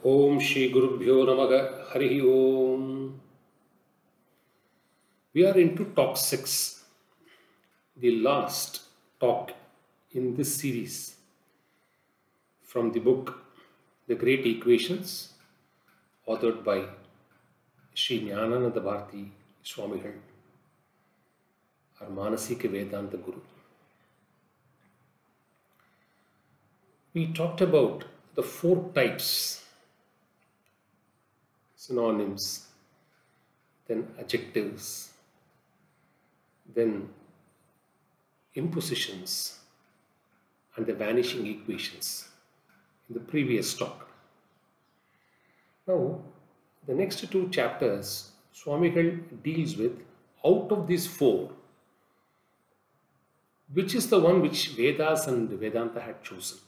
Om Shri Gurubhyo Namaha Hari Om. We are into talk 6, the last talk in this series from the book The Great Equations, authored by Sri Jnanananda Bharati Swamigal, our Manasika Vedanta Guru. We talked about the 4 types: synonyms, then adjectives, then impositions, and the vanishing equations in the previous talk. Now, the next 2 chapters, Swamigal deals with, out of these 4, which is the one which Vedas and Vedanta had chosen.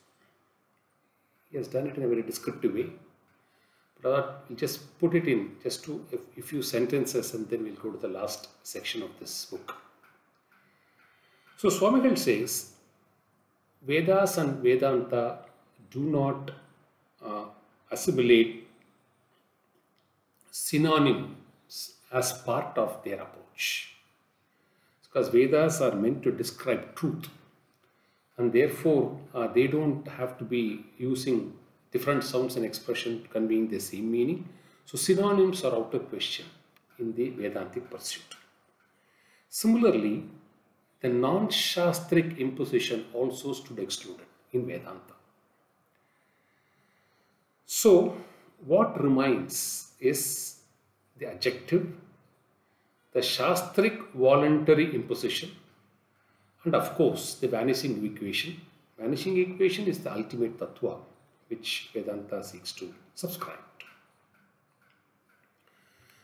He has done it in a very descriptive way. But we'll just put it in just to a few sentences, and then we'll go to the last section of this book. So Swamigal says, Vedas and Vedanta do not assimilate synonyms as part of their approach. Because Vedas are meant to describe truth, and therefore they don't have to be using different sounds and expression conveying the same meaning. So synonyms are out of question in the Vedantic pursuit. Similarly, the non-Shastric imposition also stood excluded in Vedanta. So what remains is the adjective, the Sastric voluntary imposition, and of course the vanishing equation. Vanishing equation is the ultimate tattva which Vedanta seeks to subscribe to.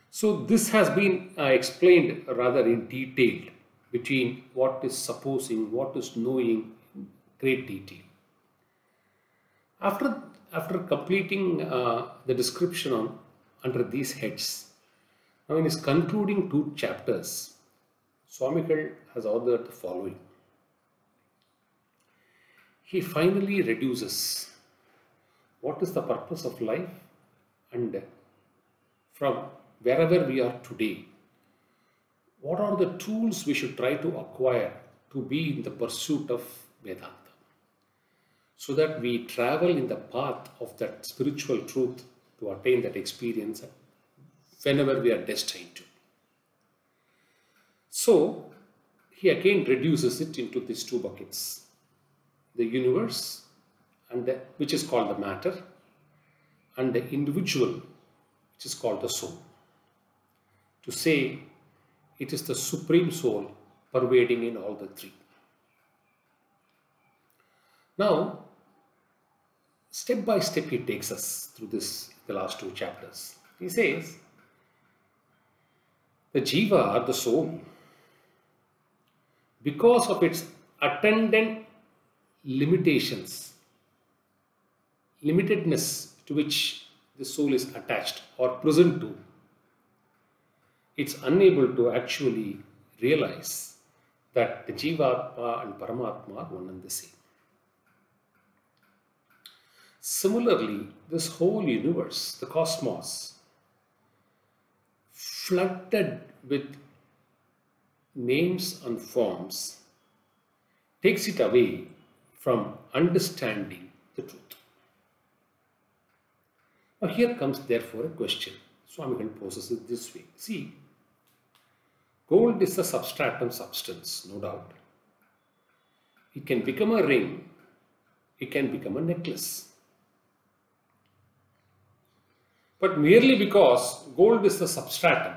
So this has been explained rather in detail between what is supposing, what is knowing in great detail. After completing the description under these heads, now in his concluding 2 chapters, Swamigal has authored the following. He finally reduces what is the purpose of life, and from wherever we are today, what are the tools we should try to acquire to be in the pursuit of Vedanta, so that we travel in the path of that spiritual truth to attain that experience whenever we are destined to. So he again reduces it into these 2 buckets: the universe, and which is called the matter, and the individual, which is called the soul. To say it is the supreme soul pervading in all the 3. Now, step by step he takes us through this, the last 2 chapters. He says, the jiva, or the soul, because of its attendant limitations, limitedness to which the soul is attached or present to, it's unable to actually realize that the Jivatma and Paramatma are one and the same. Similarly, this whole universe, the cosmos, flooded with names and forms, takes it away from understanding the truth. Now here comes therefore a question. Swamigal poses it this way. See, gold is a substratum substance, no doubt. It can become a ring, it can become a necklace. But merely because gold is the substratum,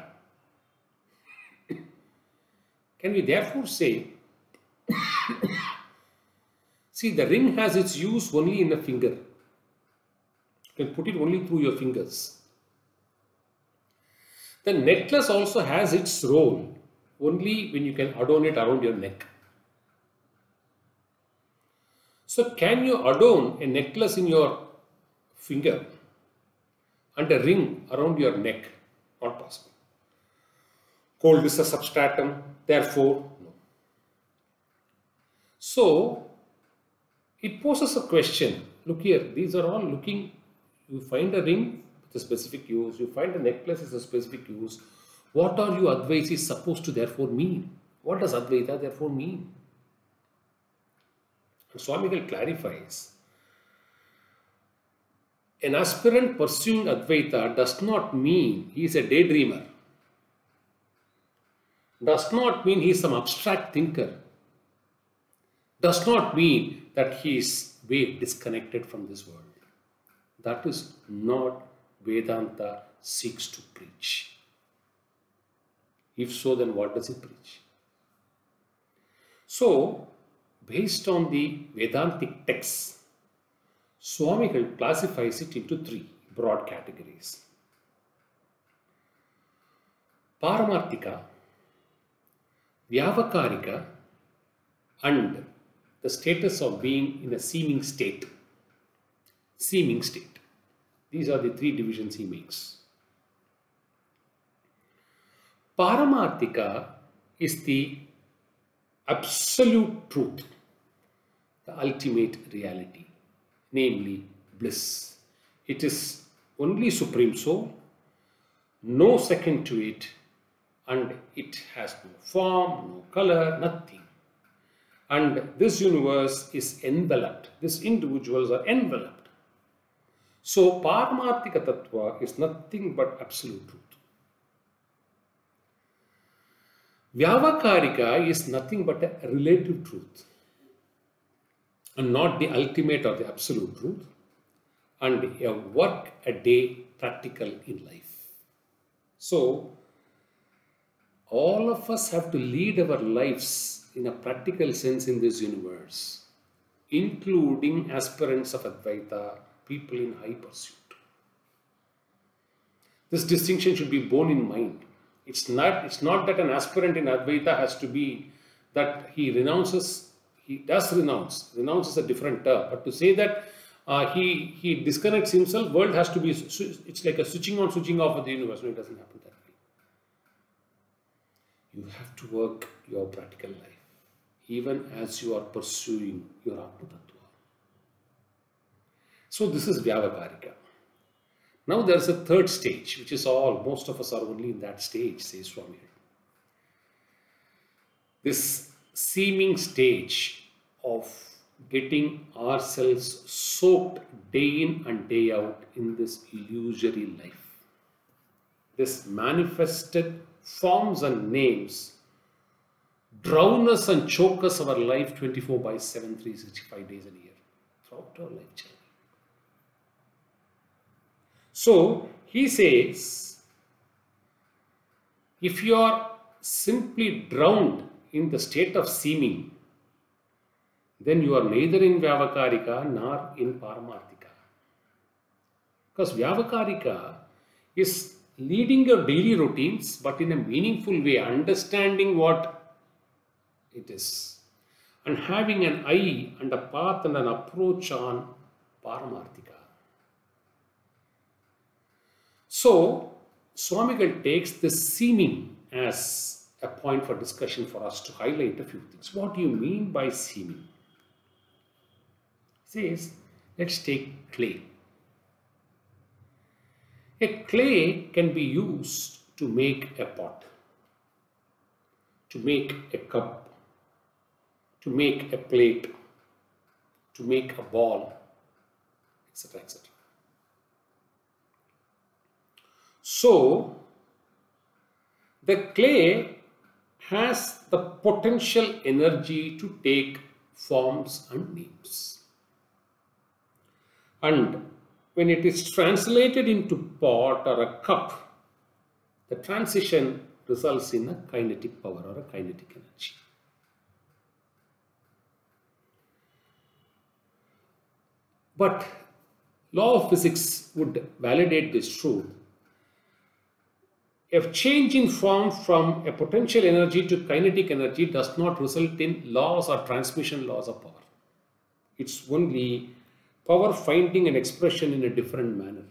can we therefore say, see, the ring has its use only in a finger. You can put it only through your fingers. The necklace also has its role only when you can adorn it around your neck. So can you adorn a necklace in your finger and a ring around your neck? Not possible. Gold is a substratum, therefore no. So it poses a question. Look here, these are all looking You find a ring with a specific use, you find a necklace with a specific use. What are you Advaiti supposed to therefore mean? What does Advaita therefore mean? And Swamigal clarifies, an aspirant pursuing Advaita does not mean he is a daydreamer, does not mean he is some abstract thinker, does not mean that he is way disconnected from this world. That is not Vedanta seeks to preach. If so, then what does it preach? So, based on the Vedantic texts, Swamigal classifies it into three broad categories. Paramarthika, Vyavaharika, and the status of being in a seeming state. Seeming state. These are the three divisions he makes. Paramarthika is the absolute truth, the ultimate reality, namely bliss. It is only Supreme Soul, no second to it, and it has no form, no color, nothing. And this universe is enveloped. These individuals are enveloped. So Paramarthika Tattva is nothing but absolute truth. Vyavaharika is nothing but a relative truth and not the ultimate or the absolute truth, and a work a day practical in life. So all of us have to lead our lives in a practical sense in this universe, including aspirants of Advaita, people in high pursuit. This distinction should be borne in mind. It's not that an aspirant in Advaita has to be that he renounces, he does renounce is a different term, but to say that he disconnects himself, world has to be, it's like a switching on, switching off of the universe. No, it doesn't happen that way. You have to work your practical life, even as you are pursuing your Atma Tattva. So this is Vyavaharika. Now there is a third stage, which is most of us are only in that stage, says Swami. This seeming stage of getting ourselves soaked day in and day out in this illusory life. This manifested forms and names drown us and choke us our life 24/7, 365 days a year, throughout our life journey. So he says, if you are simply drowned in the state of seeming, then you are neither in Vyavaharika nor in Paramarthika. Because Vyavaharika is leading your daily routines, but in a meaningful way, understanding what it is, and having an eye and a path and an approach on Paramarthika. So, Swamigal takes this seeming as a point for discussion for us to highlight a few things. What do you mean by seeming? He says, let's take clay. A clay can be used to make a pot, to make a cup, to make a plate, to make a ball, etc., etc. So, the clay has the potential energy to take forms and names. And when it is translated into pot or a cup, the transition results in a kinetic power or a kinetic energy. But law of physics would validate this truth. A change in form from a potential energy to kinetic energy does not result in laws or transmission laws of power. It's only power finding an expression in a different manner.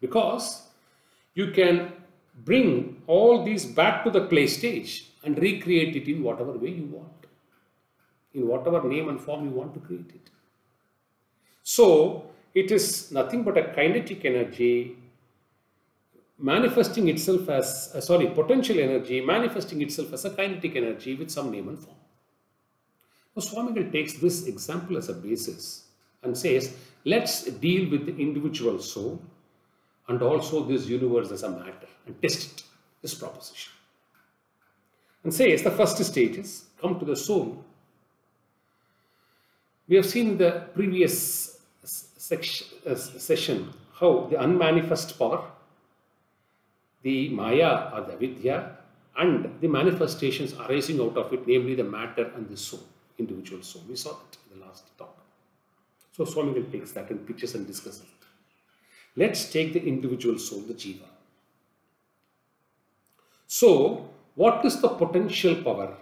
Because you can bring all these back to the clay stage and recreate it in whatever way you want, in whatever name and form you want to create it. So, it is nothing but a kinetic energy manifesting itself as, potential energy manifesting itself as a kinetic energy with some name and form. Now, Swamigal takes this example as a basis and says, let's deal with the individual soul and also this universe as a matter and test it, this proposition. And says the first stage is come to the soul. We have seen in the previous session how the unmanifest power, the Maya or the Avidya, and the manifestations arising out of it, namely the matter and the soul, individual soul. We saw that in the last talk. So Swamigal takes that and pitches and discusses it. Let's take the individual soul, the Jiva. So, what is the potential power?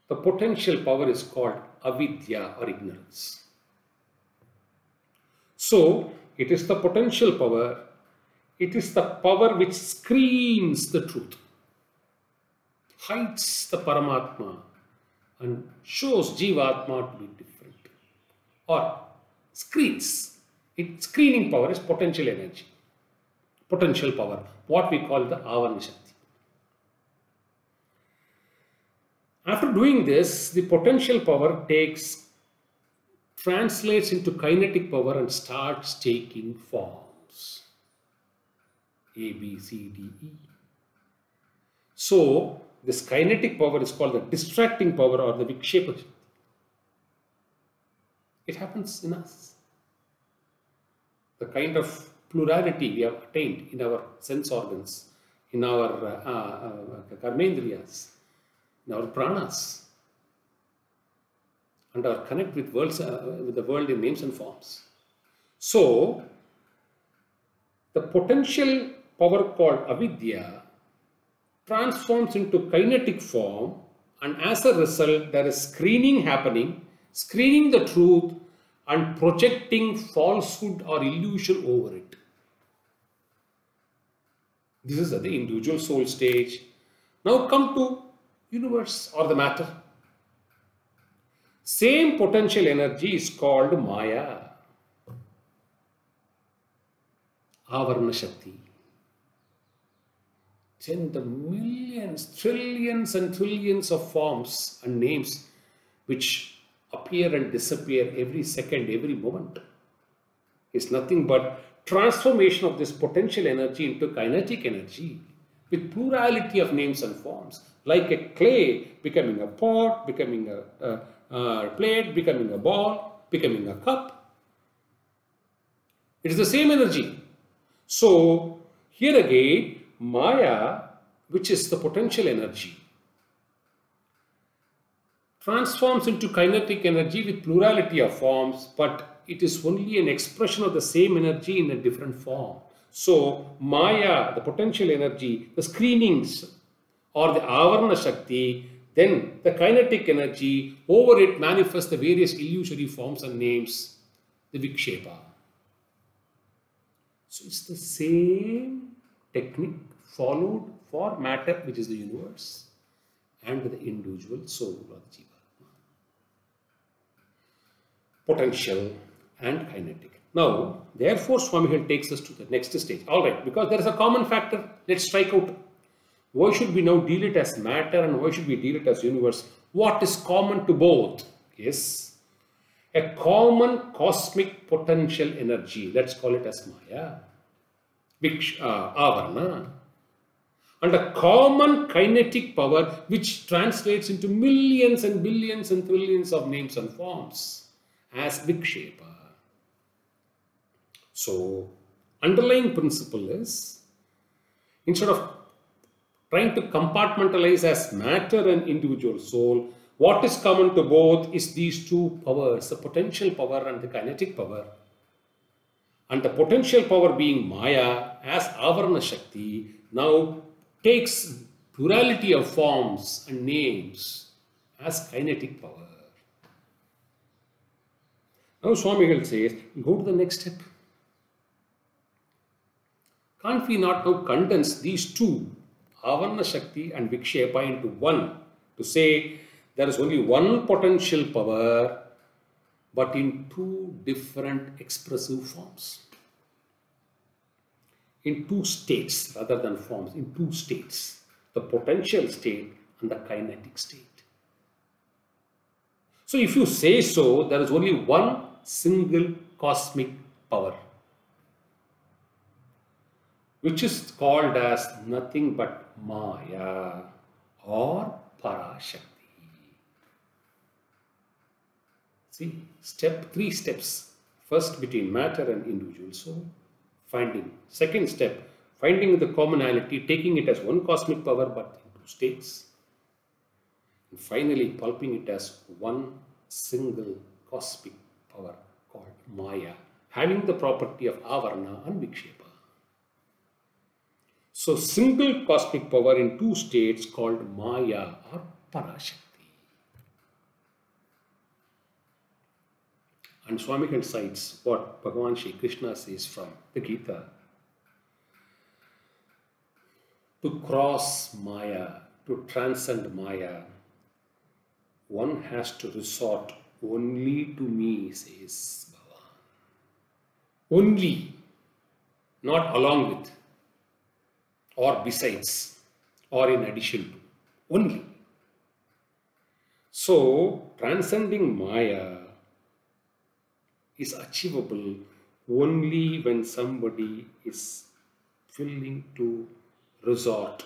The potential power is called Avidya or ignorance. So, it is the potential power, it is the power which screens the truth, hides the Paramatma and shows Jivatma to be different, or screens. Its screening power is potential energy, potential power, what we call the Avarna Shakti. After doing this, the potential power translates into kinetic power and starts taking forms. A, B, C, D, E. So, this kinetic power is called the distracting power or the Vikshepa. It happens in us. The kind of plurality we have attained in our sense organs, in our karmendriyas, in our pranas, and our connect with the world in names and forms. So, the potential power called Avidya transforms into kinetic form, and as a result there is screening happening, screening the truth and projecting falsehood or illusion over it. This is at the individual soul stage. Now come to universe or the matter. Same potential energy is called Maya, Avarna Shakti. Then the millions, trillions and trillions of forms and names which appear and disappear every second, every moment is nothing but transformation of this potential energy into kinetic energy with plurality of names and forms, like a clay becoming a pot, becoming a plate, becoming a ball, becoming a cup. It is the same energy. So here again, Maya, which is the potential energy, transforms into kinetic energy with plurality of forms, but it is only an expression of the same energy in a different form. So Maya, the potential energy, the screenings or the Avarna Shakti, then the kinetic energy, over it manifests the various illusory forms and names, the Vikshepa. So it's the same technique followed for matter, which is the universe, and the individual soul or the Jiva. Potential and kinetic. Now, therefore, Swamigal takes us to the next stage. Alright, because there is a common factor, let's strike out. Why should we now deal it as matter and why should we deal it as universe? What is common to both? Yes, a common cosmic potential energy, let's call it as Maya, Avarna, and a common kinetic power which translates into millions and billions and trillions of names and forms as Vikshepa. So, underlying principle is, instead of trying to compartmentalize as matter and individual soul, what is common to both is these two powers, the potential power and the kinetic power. And the potential power being Maya as Avarna Shakti now takes plurality of forms and names as kinetic power. Now Swamigal says, go to the next step. Can't we not now condense these two, Avarna Shakti and Vikshepa, into one, to say there is only one potential power but in two different expressive forms. In two states rather than forms, in two states, the potential state and the kinetic state. So if you say so, there is only one single cosmic power, which is called as nothing but Maya or Parashakti. See, three steps. First, between matter and individual soul, finding. Second step, finding the commonality, taking it as one cosmic power but in two states. And finally, pulping it as one single cosmic power called Maya, having the property of Avarna and Vikshepa. So, single cosmic power in two states called Maya or Parashakti. And Swamigal cites what Bhagavan Shri Krishna says from the Gita. To cross Maya, to transcend Maya, one has to resort only to me, says Bhagavan. Only, not along with, or besides, or in addition to, only. So, transcending Maya is achievable only when somebody is willing to resort.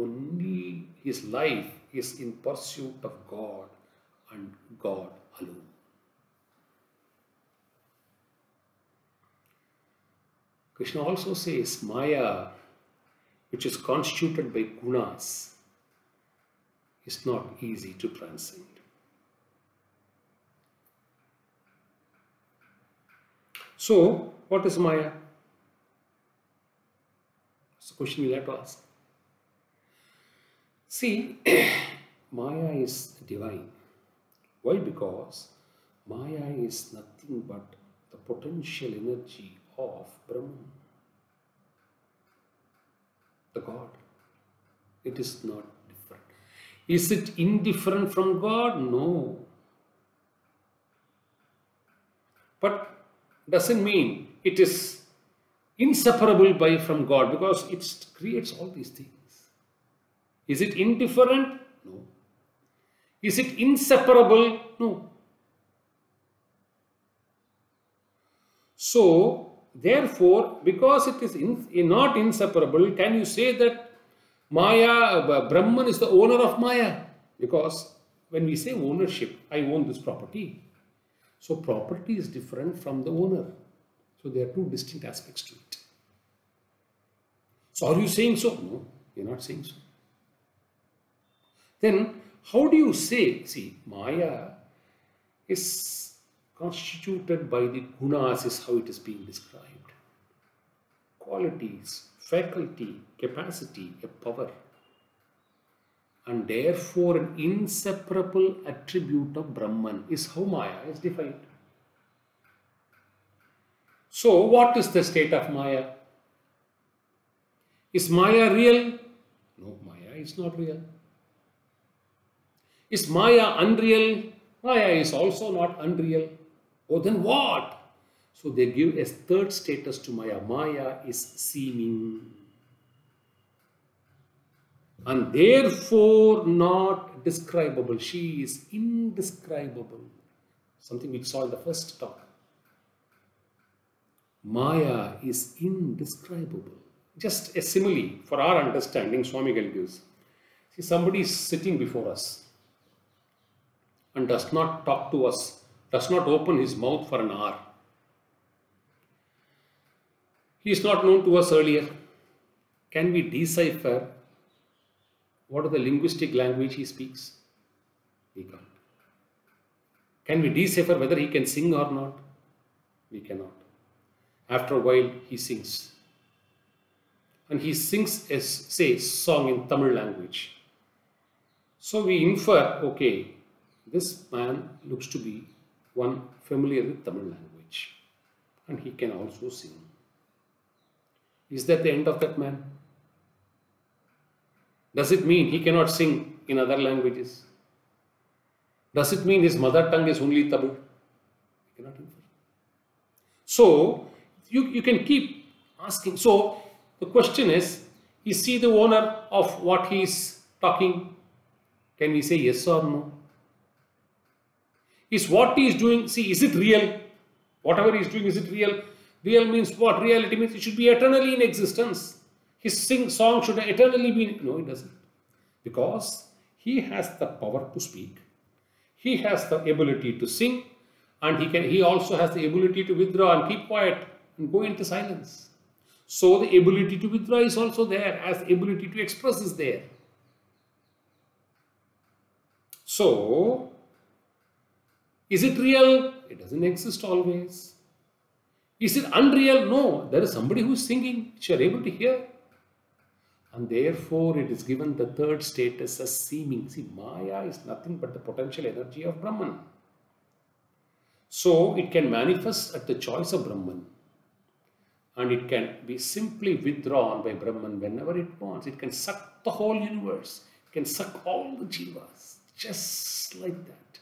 Only his life is in pursuit of God and God alone. Krishna also says Maya, which is constituted by gunas, is not easy to transcend. So, what is Maya? That's the question we have to ask. See, Maya is divine. Why? Because Maya is nothing but the potential energy of Brahman, the God. It is not different. Is it indifferent from God? No. But doesn't mean it is inseparable from God, because it creates all these things. Is it indifferent? No. Is it inseparable? No. So, therefore, because it is not inseparable, can you say that Maya, Brahman is the owner of Maya? Because when we say ownership, I own this property. So, property is different from the owner. So, there are two distinct aspects to it. So, are you saying so? No, you're not saying so. Then, how do you say, see, Maya is constituted by the gunas, is how it is being described. Qualities, faculty, capacity, a power. And therefore, an inseparable attribute of Brahman is how Maya is defined. So, what is the state of Maya? Is Maya real? No, Maya is not real. Is Maya unreal? Maya is also not unreal. Oh, then what? So they give a third status to Maya. Maya is seeming. And therefore not describable. She is indescribable. Something we saw in the first talk. Maya is indescribable. Just a simile for our understanding, Swamigal gives. See, somebody is sitting before us and does not talk to us, does not open his mouth for an hour. He is not known to us earlier. Can we decipher what is the linguistic language he speaks? We can't. Can we decipher whether he can sing or not? We cannot. After a while, he sings. And he sings a, say, song in Tamil language. So we infer, okay, this man looks to be one familiar with Tamil language. And he can also sing. Is that the end of that man? Does it mean he cannot sing in other languages? Does it mean his mother tongue is only Tamil? Cannot infer. So, you can keep asking. So, the question is he the owner of what he is talking? Can we say yes or no? Is what he is doing, see, is it real? Whatever he is doing, is it real? Real means what? Reality means it should be eternally in existence. His song should eternally be. No, it doesn't. Because he has the power to speak. He has the ability to sing. And he also has the ability to withdraw and keep quiet and go into silence. So the ability to withdraw is also there, as the ability to express is there. So, is it real? It doesn't exist always. Is it unreal? No, there is somebody who is singing, which you are able to hear. And therefore, it is given the third status as seeming. See, Maya is nothing but the potential energy of Brahman. So, it can manifest at the choice of Brahman. And it can be simply withdrawn by Brahman whenever it wants. It can suck the whole universe. It can suck all the jivas. Just like that.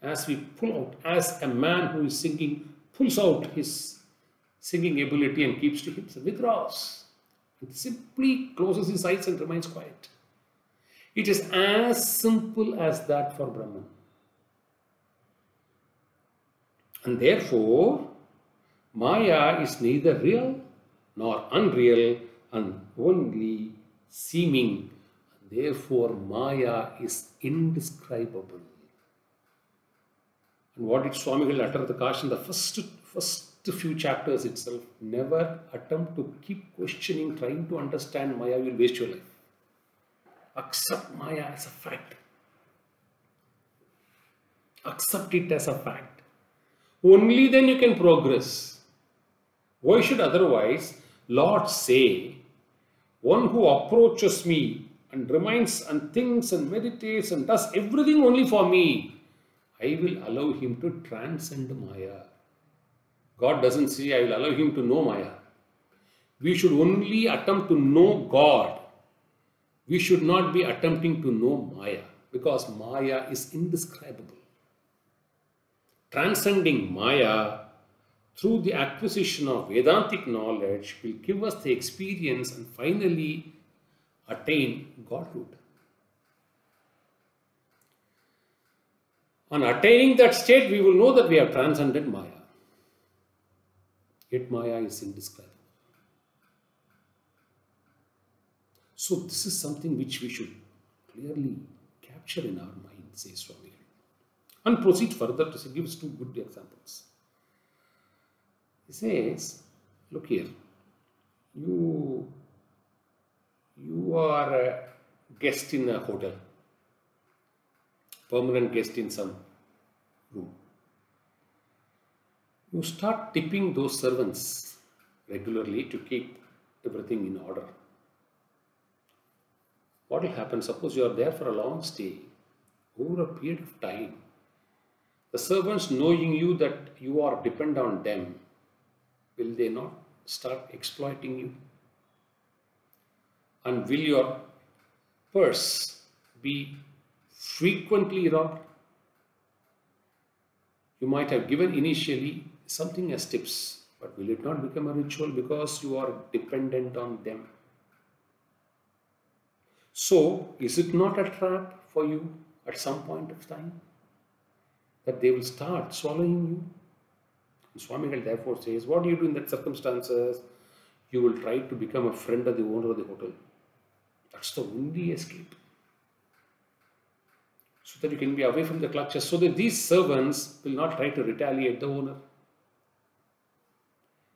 As we pull out, as a man who is singing pulls out his singing ability and keeps to himself, withdraws. It simply closes his eyes and remains quiet. It is as simple as that for Brahman. And therefore, Maya is neither real nor unreal and only seeming. Therefore, Maya is indescribable. And what did Swamigal utter the caution? The first few chapters itself, never attempt to keep questioning, trying to understand Maya, you will waste your life. Accept Maya as a fact. Accept it as a fact. Only then you can progress. Why should otherwise Lord say, one who approaches me and remains and thinks and meditates and does everything only for me, I will allow him to transcend Maya. God doesn't say, I will allow him to know Maya. We should only attempt to know God. We should not be attempting to know Maya, because Maya is indescribable. Transcending Maya through the acquisition of Vedantic knowledge will give us the experience and finally attain Godhood. On attaining that state, we will know that we have transcended Maya. Yet Maya is indescribable. So this is something which we should clearly capture in our mind, says Swami. And proceed further to give us two good examples. He says, look here, you are a guest in a hotel, permanent guest in some room. You start tipping those servants regularly to keep everything in order. What will happen? Suppose you are there for a long stay, over a period of time, the servants, knowing you that you are dependent on them, will they not start exploiting you? And will your purse be frequently robbed? You might have given initially something as tips, but will it not become a ritual because you are dependent on them? So, is it not a trap for you at some point of time that they will start swallowing you? And Swamigal therefore says, what do you do in that circumstances? You will try to become a friend of the owner of the hotel. That's the only escape. So that you can be away from the clutches, so that these servants will not try to retaliate the owner.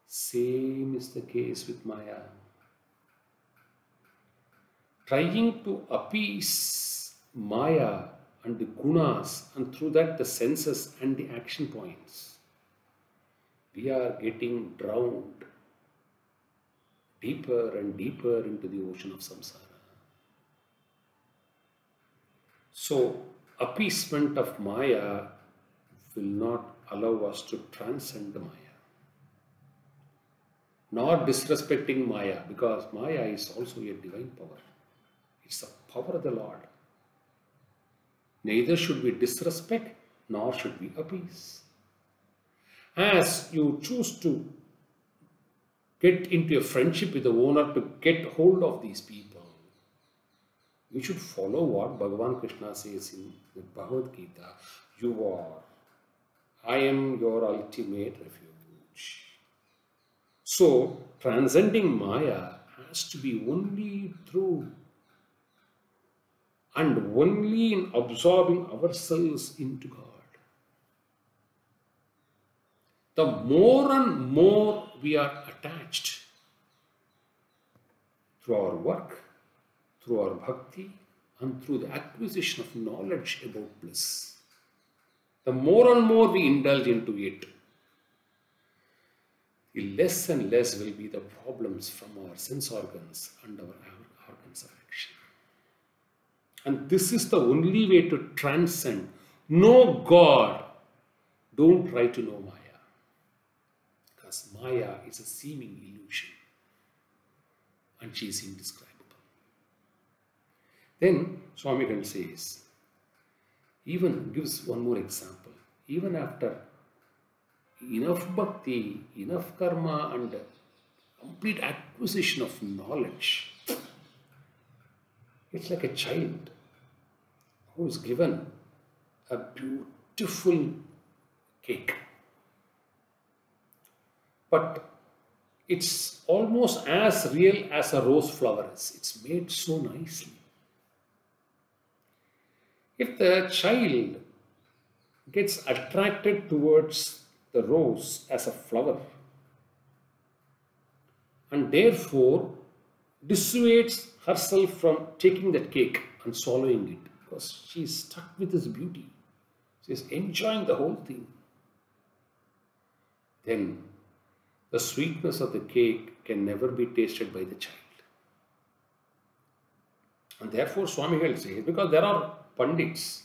Same is the case with Maya. Trying to appease Maya and the gunas, and through that the senses and the action points, we are getting drowned deeper and deeper into the ocean of samsara. So, appeasement of Maya will not allow us to transcend the Maya. Nor disrespecting Maya, because Maya is also a divine power. It's the power of the Lord. Neither should we disrespect, nor should we appease. As you choose to get into a friendship with the owner to get hold of these people, you should follow what Bhagavan Krishna says in the Bhagavad Gita. I am your ultimate refuge. So, transcending Maya has to be only through and only in absorbing ourselves into God. The more and more we are attached through our work, through our bhakti, and through the acquisition of knowledge about bliss, the more and more we indulge into it, the less and less will be the problems from our sense organs and our organs of action. And this is the only way to transcend. Know God. Don't try to know Maya. Because Maya is a seeming illusion. And she is indescribable. Then Swami says, even gives one more example. Even after enough bhakti, enough karma, and complete acquisition of knowledge, it's like a child who is given a beautiful cake. But it's almost as real as a rose flower is. It's made so nicely. If the child gets attracted towards the rose as a flower and therefore dissuades herself from taking that cake and swallowing it because she is stuck with this beauty, she is enjoying the whole thing, then the sweetness of the cake can never be tasted by the child. And therefore Swami says, because there are Pandits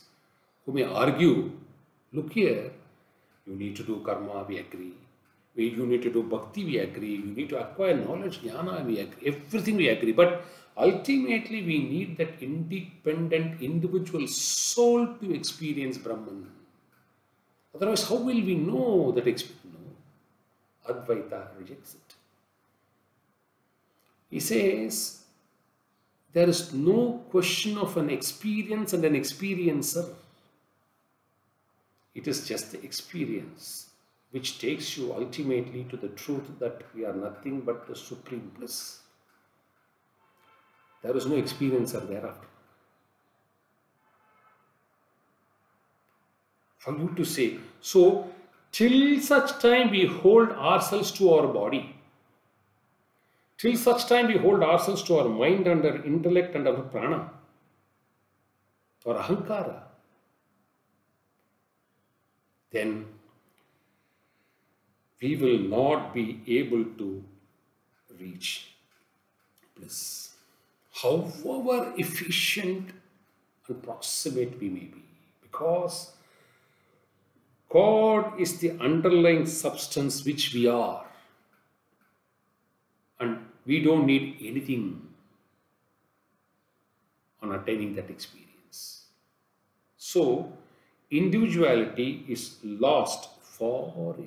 who may argue, look here, you need to do karma, we agree. You need to do bhakti, we agree. You need to acquire knowledge, jnana, we agree. Everything we agree. But ultimately we need that independent individual soul to experience Brahman. Otherwise, how will we know that experience? No. Advaita rejects it. He says, there is no question of an experience and an experiencer. It is just the experience which takes you ultimately to the truth that we are nothing but the supreme bliss. There is no experiencer thereafter. For you to say, so till such time we hold ourselves to our body, till such time we hold ourselves to our mind and our intellect and our prana, or ahankara, then we will not be able to reach bliss, however efficient and proximate we may be, because God is the underlying substance which we are, and we don't need anything on attaining that experience. So, individuality is lost forever.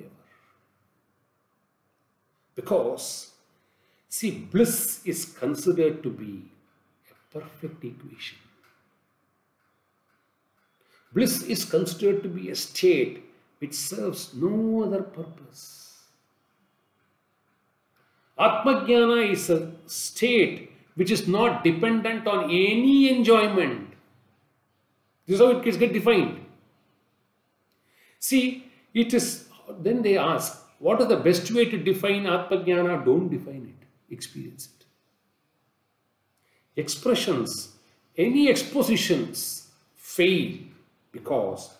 Because, see, bliss is considered to be a perfect equation. Bliss is considered to be a state which serves no other purpose. Atmajnana is a state which is not dependent on any enjoyment. This is how it gets defined. See, it is, then they ask, what is the best way to define Atmajnana? Don't define it, experience it. Expressions, any expositions fail because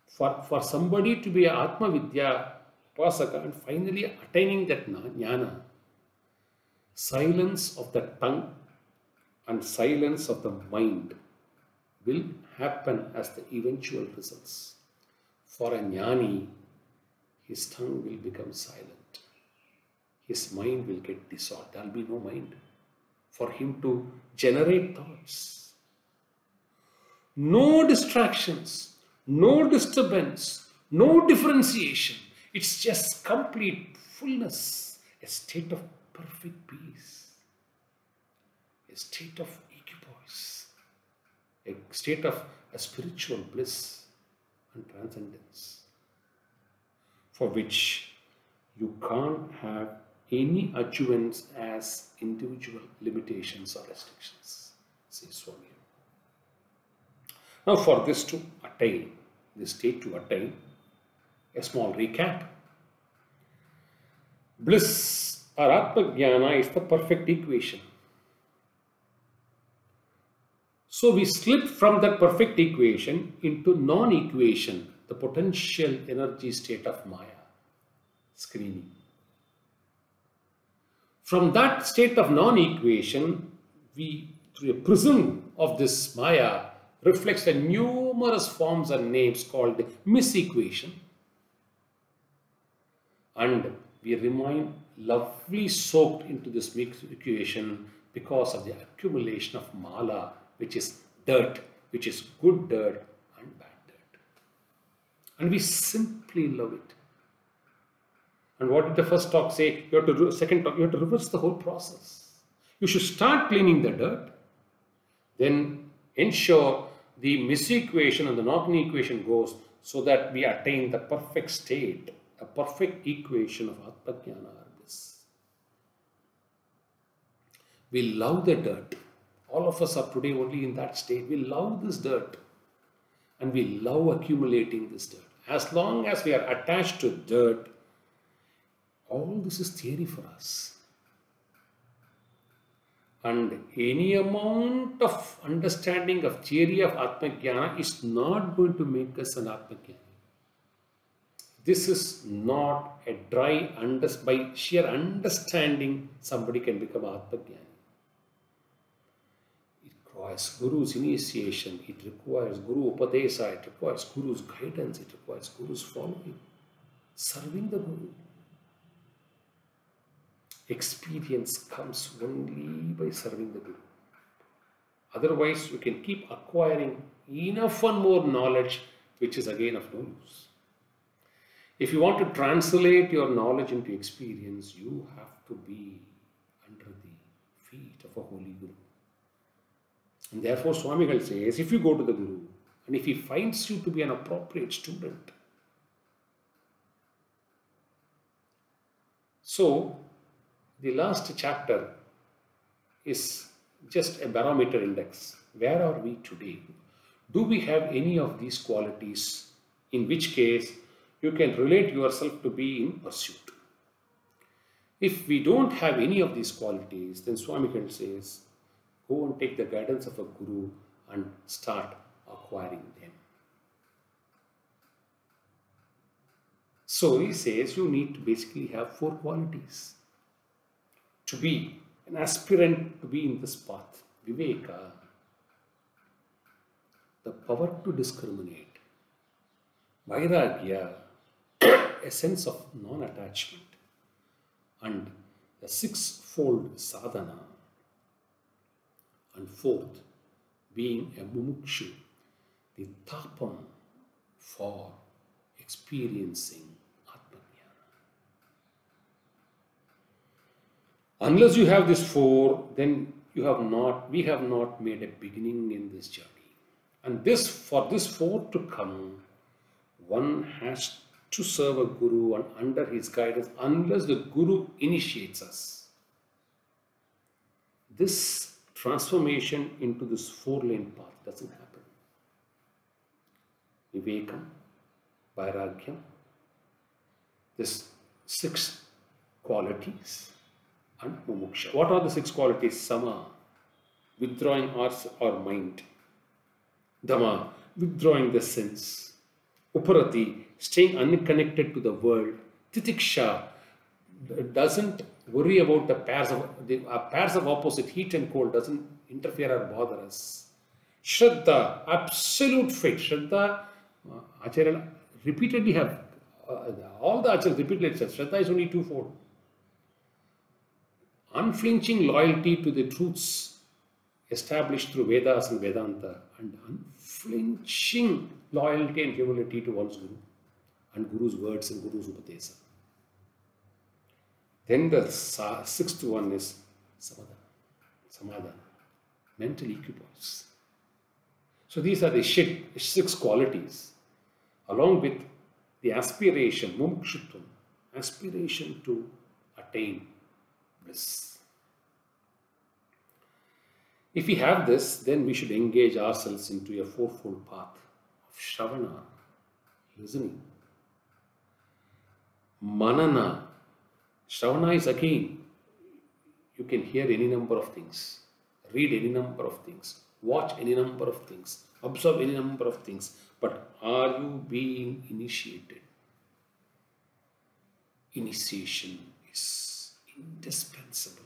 for somebody to be an Atma Vidya Upasaka and finally attaining that jnana, silence of the tongue and silence of the mind will happen as the eventual results. For a jnani, his tongue will become silent. His mind will get dissolved. There will be no mind for him to generate thoughts. No distractions, no disturbance, No differentiation. It's just complete fullness, a state of perfect peace, a state of equipoise, a state of a spiritual bliss and transcendence, for which you can't have any adjuvants as individual limitations or restrictions, says Swami. Now for this to attain, this state to attain, a small recap. Bliss or Atma-jnana is the perfect equation. So we slip from that perfect equation into non-equation, the potential energy state of Maya, screening. From that state of non-equation, we, through a prism of this Maya, reflects the numerous forms and names called misequation. And we remain lovely soaked into this misequation because of the accumulation of mala, which is dirt, which is good dirt and bad dirt. And we simply love it. And what did the first talk say? You have to, second talk, you have to reverse the whole process. You should start cleaning the dirt, then ensure the misequation and the non-equation goes so that we attain the perfect state, a perfect equation of Atma-jnana or bliss. We love the dirt. All of us are today only in that state. We love this dirt and we love accumulating this dirt. As long as we are attached to dirt, all this is theory for us. And any amount of understanding of theory of Atma-jnana is not going to make us an Atma-jnana. This is not a dry, by sheer understanding somebody can become Atma-jnana. It requires Guru's initiation, it requires Guru Upadesa, it requires Guru's guidance, it requires Guru's following, serving the Guru. Experience comes only by serving the Guru. Otherwise, you can keep acquiring enough and more knowledge, which is again of no use. If you want to translate your knowledge into experience, you have to be under the feet of a holy Guru. And therefore, Swamigal says, if you go to the Guru, and if he finds you to be an appropriate student, so the last chapter is just a barometer index. Where are we today? Do we have any of these qualities? In which case, you can relate yourself to be in pursuit. If we don't have any of these qualities, then Swamigal says, go and take the guidance of a Guru and start acquiring them. So he says you need to basically have 4 qualities to be an aspirant to be in this path. Viveka, the power to discriminate. Vairagya, a sense of non-attachment. And the 6-fold sadhana. And 4th, being a mumukshu, the tapam for experiencing Atma-jnana. Unless you have these 4, then we have not made a beginning in this journey. And for this 4 to come, one has to serve a Guru and under his guidance, unless the Guru initiates us. This transformation into this 4-lane path doesn't happen. Vivekam, Vairagyam, this 6 qualities, and Mumuksha. What are the 6 qualities? Sama, withdrawing our mind. Dhamma, withdrawing the sense. Uparati, staying unconnected to the world. Titiksha, doesn't worry about the pairs of opposite, heat and cold, doesn't interfere or bother us. Shraddha, absolute faith. Shraddha, Acharya repeatedly have, all the Acharyas repeatedly said, Shraddha is only 2-fold. Unflinching loyalty to the truths established through Vedas and Vedanta, and unflinching loyalty and humility to one's Guru. and Guru's words and Guru's Upadesa. Then the sixth one is Samadhana, mental equipoise. So these are the six qualities, along with the aspiration, mumukshutvam, aspiration to attain bliss. If we have this, then we should engage ourselves into a fourfold path of Shravana, listening, Manana. Shravana is again, you can hear any number of things, read any number of things, watch any number of things, observe any number of things, but are you being initiated? Initiation is indispensable.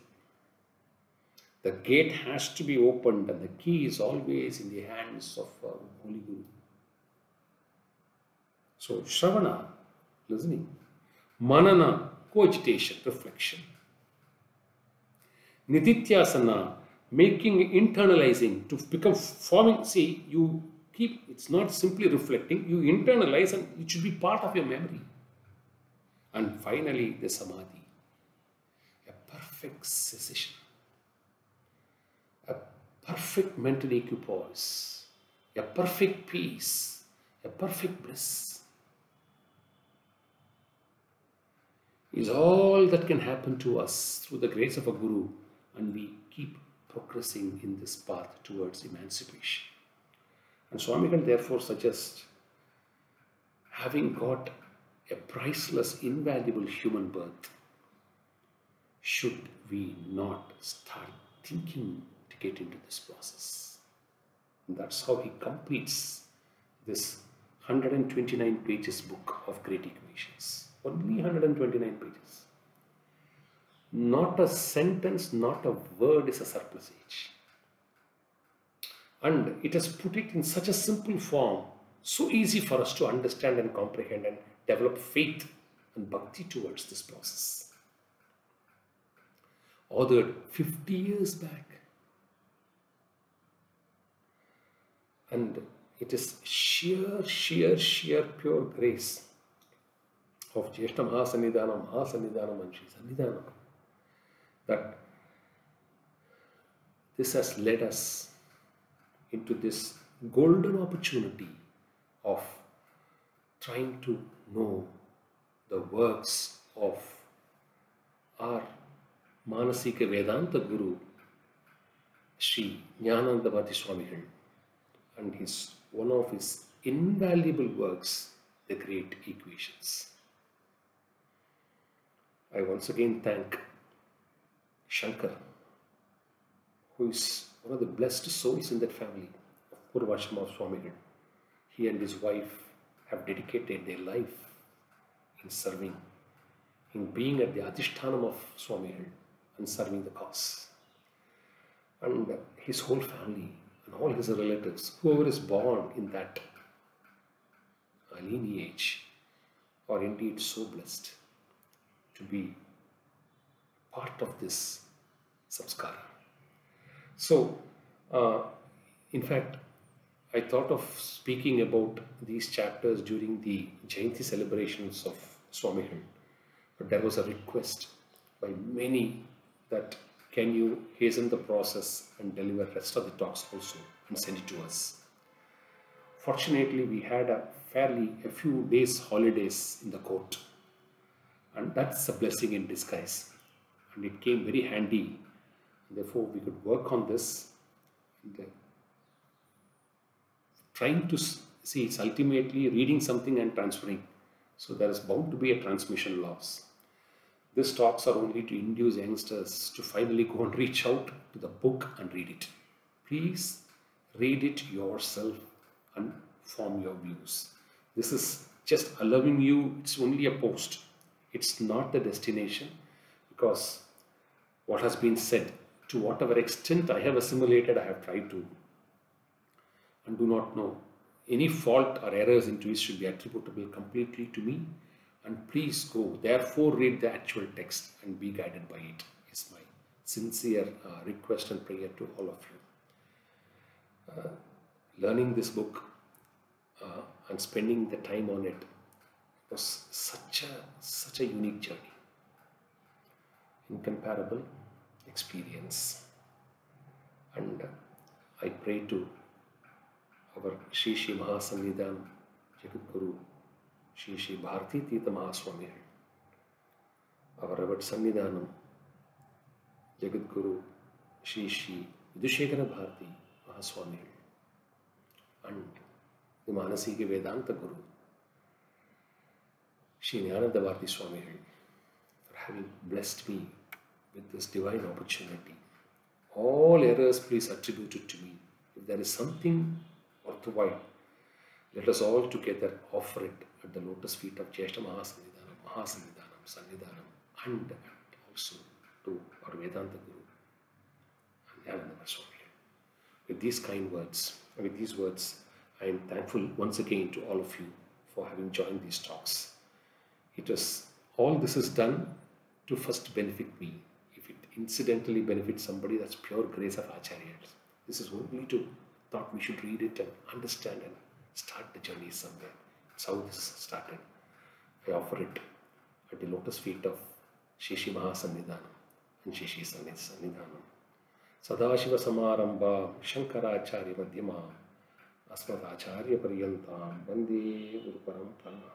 The gate has to be opened and the key is always in the hands of Holy Guru. So Shravana, listening, Manana, cogitation, reflection, Nidhityasana, making, internalizing to become forming. See, you keep, it's not simply reflecting, you internalize and it should be part of your memory. And finally, the Samadhi, a perfect cessation, a perfect mental equipoise, a perfect peace, a perfect bliss is all that can happen to us through the grace of a Guru, and we keep progressing in this path towards emancipation. And Swamigal therefore suggests, having got a priceless, invaluable human birth, should we not start thinking to get into this process? And that's how he completes this 129 pages book of great equations. Only 129 pages. Not a sentence, not a word is a surplusage. And it has put it in such a simple form, so easy for us to understand and comprehend and develop faith and bhakti towards this process. Authored 50 years back. And it is sheer pure grace of Jeshta Mahasannidhanam and Shri Sannidhanam that this has led us into this golden opportunity of trying to know the works of our Manasika Vedanta Guru Sri Jnanandabhati Swamigal and one of his invaluable works, the Great Equations. I once again thank Shankar, who is one of the blessed souls in that family of Purvashram of Swamigal. He and his wife have dedicated their life in serving, in being at the Adhishthanam of Swamigal and serving the cause. And his whole family and all his relatives, whoever is born in that lineage, are indeed so blessed to be part of this samskara. So, in fact, I thought of speaking about these chapters during the Jayanti celebrations of Swamigal, but there was a request by many that can you hasten the process and deliver rest of the talks also and send it to us. Fortunately, we had a few days holidays in the court, and that's a blessing in disguise, and it came very handy. Therefore, we could work on this and trying to see it's ultimately reading something and transferring. So there is bound to be a transmission loss. These talks are only to induce youngsters to finally go and reach out to the book and read it. Please read it yourself and form your views. This is just allowing you, it's only a post. It's not the destination, because what has been said, to whatever extent I have assimilated, I have tried to, and do not know. Any fault or errors into it should be attributable completely to me. And please go, therefore read the actual text and be guided by it, is my sincere request and prayer to all of you. Learning this book and spending the time on it was such a unique journey, incomparable experience. And I pray to our Shri Shri Mahasannidhan Jagadguru Shri Shri Bharati Tita Mahaswami, our Revered Sannidhanam Jagadguru Shri Shri Vidushekara Bharati Mahaswami, and the Manasika Vedanta Guru Shri Nyananda Bharati Swami, for having blessed me with this divine opportunity. All errors please attribute it to me. If there is something worthwhile, let us all together offer it at the lotus feet of Jyeshta Mahasannidhanam, Sannidhanam, and also to our Vedanta Guru and Nyananda Swami. With these kind words, with these words, I am thankful once again to all of you for having joined these talks. All this is done to first benefit me. If it incidentally benefits somebody, that's pure grace of Acharyas. This is only to thought we should read it and understand and start the journey somewhere. That's how this started. I offer it at the lotus feet of Shri Shri Mahasannidhanam and Shri Shri Sannidhanam. Sadashiva Samarambha Shankaracharya Madhyama Asmat Acharya Paryantam Vande Guru Parampara.